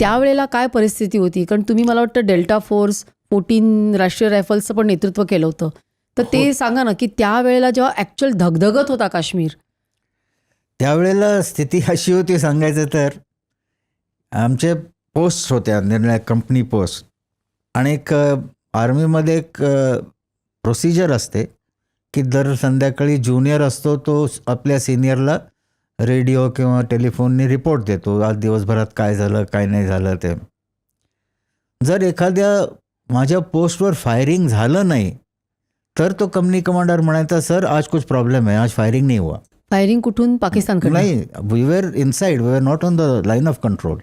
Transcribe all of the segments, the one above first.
त्यावेळेला काय परिस्थिती होती? कारण तुम्ही मला वाटतं डेल्टा फोर्स 14 राष्ट्रीय रायफल्सचं पण नेतृत्व केलं होतं. तर ते सांगा ना, की त्यावेळेला जेव्हा ॲक्च्युअल धगधगत होता काश्मीर, त्यावेळेला स्थिती अशी होती सांगायचं तर, आमचे पोस्ट होत्या निर्णायक कंपनी पोस्ट, आणि एक आर्मीमध्ये एक प्रोसिजर असते की दर संध्याकाळी ज्युनियर असतो तो आपल्या सिनियरला रेडिओ किंवा टेलिफोनने रिपोर्ट देतो, आज दिवसभरात काय झालं काय नाही झालं ते. जर एखाद्या माझ्या पोस्टवर फायरिंग झालं नाही तर तो कंपनी कमांडर म्हणायचा, सर आज कुछ प्रॉब्लेम है, आज फायरिंग नहीं हुआ. फायरिंग कुठून? पाकिस्तानकडून? नाही, we were inside, we were not on the line of control.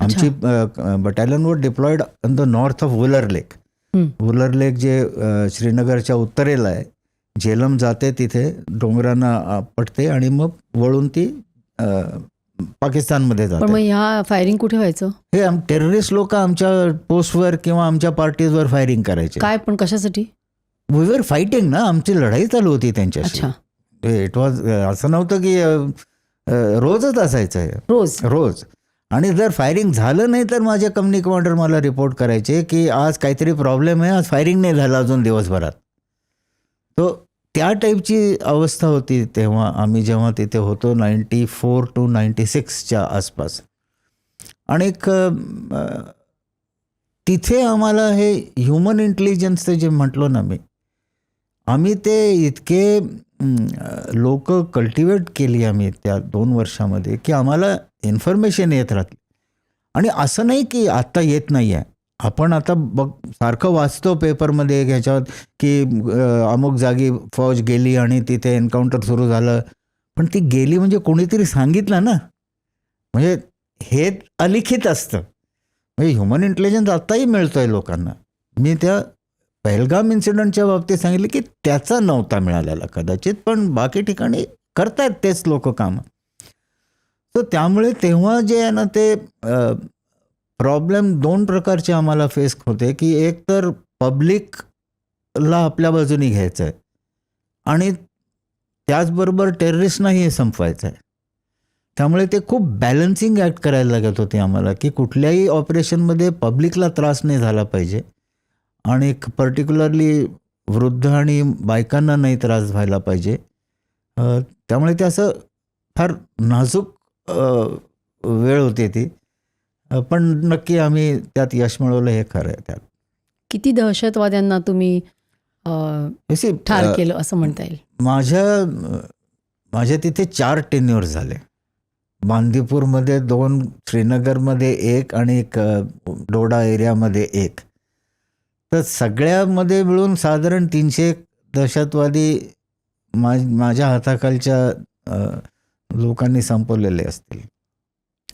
आमची बटालियन वर deployed on the north of Wular lake. Wular lake जे श्रीनगरच्या उत्तरेला आहे, झेलम जाते तिथे डोंगरांना पडते आणि मग वळून ती पाकिस्तानमध्ये पण जाते. मग ह्या फायरिंग कुठे व्हायचं? हे टेररिस्ट लोक आमच्या पोस्टवर किंवा आमच्या पार्टीजवर फायरिंग करायचे. काय पण कशासाठी? वी वर फायटिंग ना, आमची लढाई चालू होती त्यांच्याशी. अच्छा, इट वॉज असं नव्हतं की रोजच असायचं, रोज. आणि जर फायरिंग झालं नाही तर माझे कंपनी कमांडर मला रिपोर्ट करायचे की आज काहीतरी प्रॉब्लेम आहे, आज फायरिंग नाही झालं अजून दिवसभरात. तो त्या टाईपची अवस्था होती तेव्हा आम्ही जेव्हा तिथे होतो 94 to 96च्या आसपास. आणि तिथे आम्हाला हे ह्युमन इंटेलिजन्सचं जे म्हटलो ना मी, आम्ही ते इतके लोक कल्टिवेट केली आम्ही त्या 2 वर्षामध्ये की आम्हाला इन्फॉर्मेशन येत राहते. आणि असं नाही की आत्ता येत नाही आहे, आपण आता सारखं वाचतो पेपरमध्ये ह्याच्यात की अमुक जागी फौज गेली आणि तिथे एन्काउंटर सुरू झालं. पण ती गेली म्हणजे कोणीतरी सांगितलं ना, म्हणजे हे अलिखित असतं. म्हणजे ह्युमन इंटेलिजन्स आत्ताही मिळतो आहे लोकांना. मी त्या पहलगाम इन्सिडेंटच्या बाबतीत सांगितलं की त्याचा नव्हता मिळालेला कदाचित, पण बाकी ठिकाणी करतात तेच लोक कामं. तर त्यामुळे तेव्हा जे आहे ना ते प्रॉब्लेम 2 प्रकारचे आम्हाला फेस होते की एक तर पब्लिकला आपल्या बाजूने घ्यायचं आहे आणि त्याचबरोबर टेररिस्टनाही संपवायचं आहे. त्यामुळे ते खूप बॅलन्सिंग ॲक्ट करायला लागत होते आम्हाला की कुठल्याही ऑपरेशनमध्ये पब्लिकला त्रास नाही झाला पाहिजे आणि पर्टिक्युलरली वृद्ध आणि बायकांना नाही त्रास व्हायला पाहिजे. त्यामुळे ते असं फार नाजूक वेळ होती ती, पण नक्की आम्ही त्यात यश मिळवलं हे खरं आहे. त्यात किती दहशतवाद्यांना तुम्ही ठार केलं असं म्हणता येईल? माझ्या तिथे 4 टेन्युअर झाले. बांदीपूरमध्ये 2, श्रीनगरमध्ये 1 आणि डोडा एरियामध्ये 1. तर सगळ्यामध्ये मिळून साधारण 300 दहशतवादी माझ्या हाताखालच्या लोकांनी संपवलेले असतील.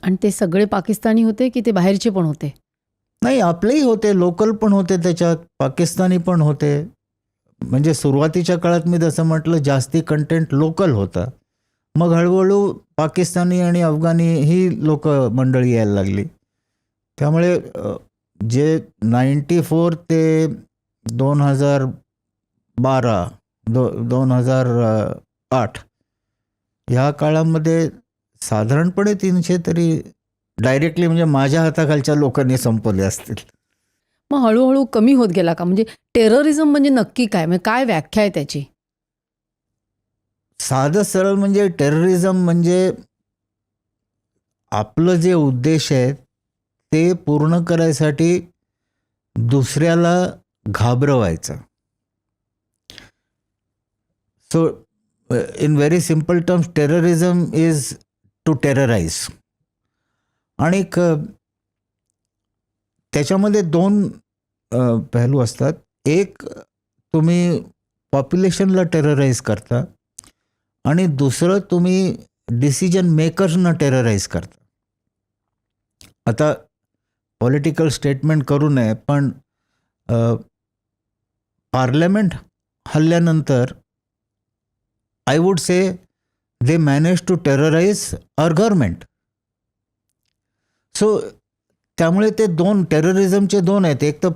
आणि ते सगळे पाकिस्तानी होते की ते बाहेरचे पण होते? नाही, आपलेही होते, लोकल पण होते त्याच्यात, पाकिस्तानी पण होते. म्हणजे सुरुवातीच्या काळात मी जसं म्हटलं जास्ती कंटेंट लोकल होता. मग हळूहळू पाकिस्तानी आणि अफगाणी ही लोक मंडळी यायला लागली. त्यामुळे जे 94 ते 2012 2008 ह्या काळामध्ये साधारणपणे 300 तरी डायरेक्टली म्हणजे माझ्या हाताखालच्या लोकांनी संपवले असतील. मग हळूहळू कमी होत गेला का? म्हणजे टेररिझम म्हणजे नक्की काय, म्हणजे काय व्याख्या आहे त्याची? साधं सरळ म्हणजे टेररिझम म्हणजे आपलं जे उद्देश आहे ते पूर्ण करायसाठी दुसऱ्याला घाबरवायचं. So in very simple terms terrorism is to terrorise. आणि त्याच्यामध्ये 2 पहलू असतात. एक, तुम्ही पॉप्युलेशनला टेरराइज करता आणि दुसरं तुम्ही डिसिजन मेकर्सना टेरराइज करता. आता पॉलिटिकल स्टेटमेंट करू नये, पण पार्लमेंट हल्ल्यानंतर I would say they manage to terrorise our government. So त्यामुळे ते 2 टेररिझमचे 2 आहेत. एक तर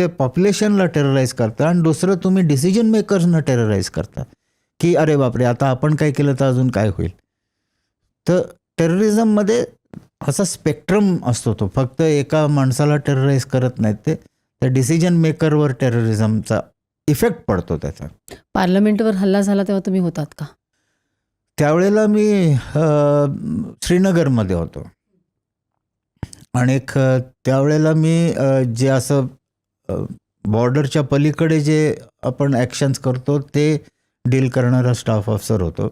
पॉप्युलेशनला टेरराइज करता आणि दुसरं तुम्ही डिसिजन मेकर्सना टेरराइज करता की अरे बापरे आता आपण काय केलं तर अजून काय होईल. तर टेररिझममध्ये असा स्पेक्ट्रम असतो तो. फक्त एका माणसाला टेरराईज करत नाहीत ते, त्या डिसिजन मेकरवर टेररिझमचा इफेक्ट पडतो त्याचा. पार्लमेंटवर हल्ला झाला तेव्हा तुम्ही होतात का? त्यावेळेला मी श्रीनगरमध्ये होतो आणि त्यावेळेला मी जे असं बॉर्डरच्या पलीकडे जे आपण ॲक्शन्स करतो ते डील करणारा स्टाफ ऑफिसर होतो.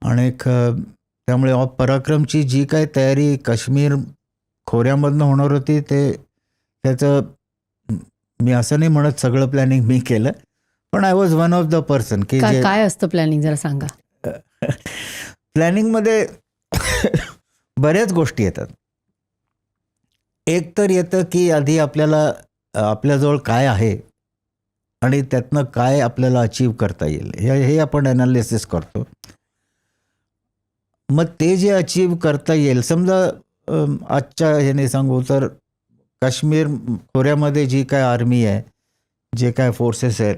आणि त्यामुळे पराक्रमची जी काही तयारी काश्मीर खोऱ्यामधनं होणार होती त्याचं मी असं नाही म्हणत सगळं प्लॅनिंग मी केलं, पण I was one of the person की जे काय असतं प्लॅनिंग जरा सांगा. प्लॅनिंगमध्ये बऱ्याच गोष्टी येतात. एक तर येतं की आधी आपल्याजवळ काय आहे आणि त्यातनं काय आपल्याला अचीव करता येईल हे आपण ॲनालिसिस करतो. मग ते जे अचीव करता येईल, समजा आजच्या ह्याने सांगू तर काश्मीर खोऱ्यामध्ये जी काय आर्मी आहे, जे काय फोर्सेस आहेत,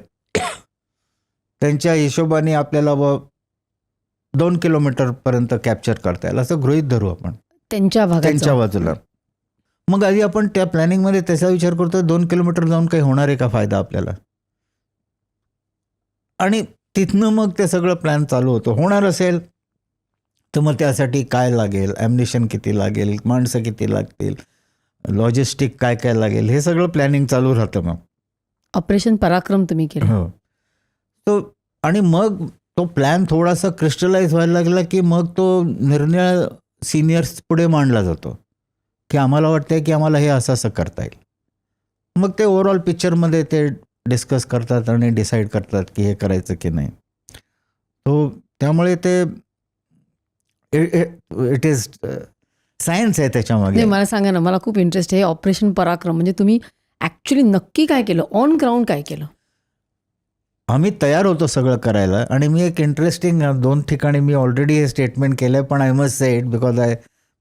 त्यांच्या हिशोबाने आपल्याला 2 किलोमीटरपर्यंत कॅप्चर करता येईल असं गृहीत धरू आपण त्यांच्या त्यांच्या बाजूला. मग आधी आपण त्या प्लॅनिंगमध्ये त्याचा विचार करतो 2 किलोमीटर जाऊन काही होणार आहे का फायदा आपल्याला, आणि तिथनं मग ते सगळं प्लॅन चालू होतं. होणार असेल तर मग त्यासाठी काय लागेल, ॲम्युनिशन किती लागेल, माणसं किती लागतील, लॉजिस्टिक काय काय लागेल, हे सगळं प्लॅनिंग चालू राहतं. मग ऑपरेशन पराक्रम तुम्ही केलं. हो. तो आणि मग तो प्लॅन थोडासा क्रिस्टलाइज व्हायला लागला की मग तो निर्णय सिनियर्स पुढे मांडला जातो की आम्हाला वाटतंय की आम्हाला हे असं करता येईल. मग ते ओव्हरऑल पिक्चरमध्ये ते डिस्कस करतात आणि डिसाईड करतात की हे करायचं की नाही. तो त्यामुळे ते इट इज सायन्स आहे त्याच्यामागे. नाही, मला सांगा ना, मला खूप इंटरेस्ट आहे ऑपरेशन पराक्रम. म्हणजे तुम्ही ॲक्च्युली नक्की काय केलं, ऑन ग्राउंड काय केलं? आम्ही तयार होतो सगळं करायला. आणि मी एक इंटरेस्टिंग 2 ठिकाणी मी ऑलरेडी हे स्टेटमेंट केलं आहे, पण I must say it because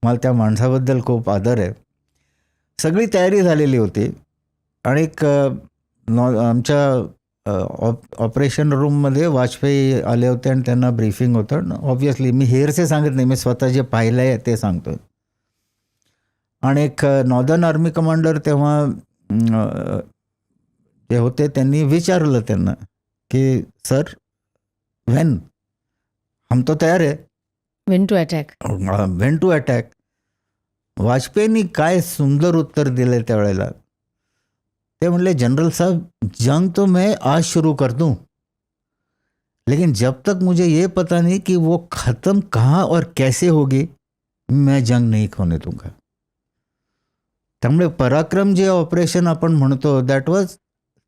मला त्या माणसाबद्दल खूप आदर आहे. सगळी तयारी झालेली होती आणि आमच्या ऑपरेशन रूममध्ये वाजपेयी आले होते आणि त्यांना ब्रीफिंग होतं. ऑब्व्हियसली मी हेरसे सांगत नाही, मी स्वतः जे पाहिलं आहे ते सांगतो. आणि एक नॉर्दर्न आर्मी कमांडर तेव्हा जे होते त्यांनी विचारलं त्यांना की सर व्हेन हम तो तयार आहे, when to attack. When to attack. वाजपेयींनी काय सुंदर उत्तर दिले त्यावेळेला. ते म्हणले जनरल साहब जंग तो मैं आज शुरू कर दूं, लेकिन जब तक मुझे ये पता नहीं कि वो ख़त्म कहाँ और कैसे होगी मैं जंग नहीं होने दूंगा. त्यामुळे पराक्रम जे ऑपरेशन आपण म्हणतो दॅट वॉज,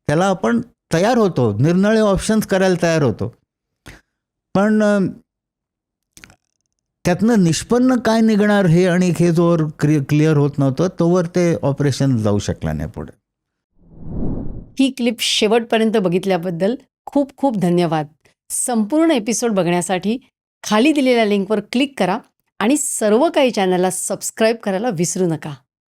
त्याला आपण तयार होतो, निरनिराळे ऑप्शन्स करायला तयार होतो, पण त्यातनं निष्पन्न काय निघणार हे आणि हे जोवर क्लिअर होत नव्हतं तोवर ते ऑपरेशन जाऊ शकलं नाही पुढे. ही क्लिप शेवटपर्यंत बघितल्याबद्दल खूप खूप धन्यवाद. संपूर्ण एपिसोड बघण्यासाठी खाली दिलेल्या लिंकवर क्लिक करा आणि सर्व काही चॅनलला सबस्क्राईब करायला विसरू नका.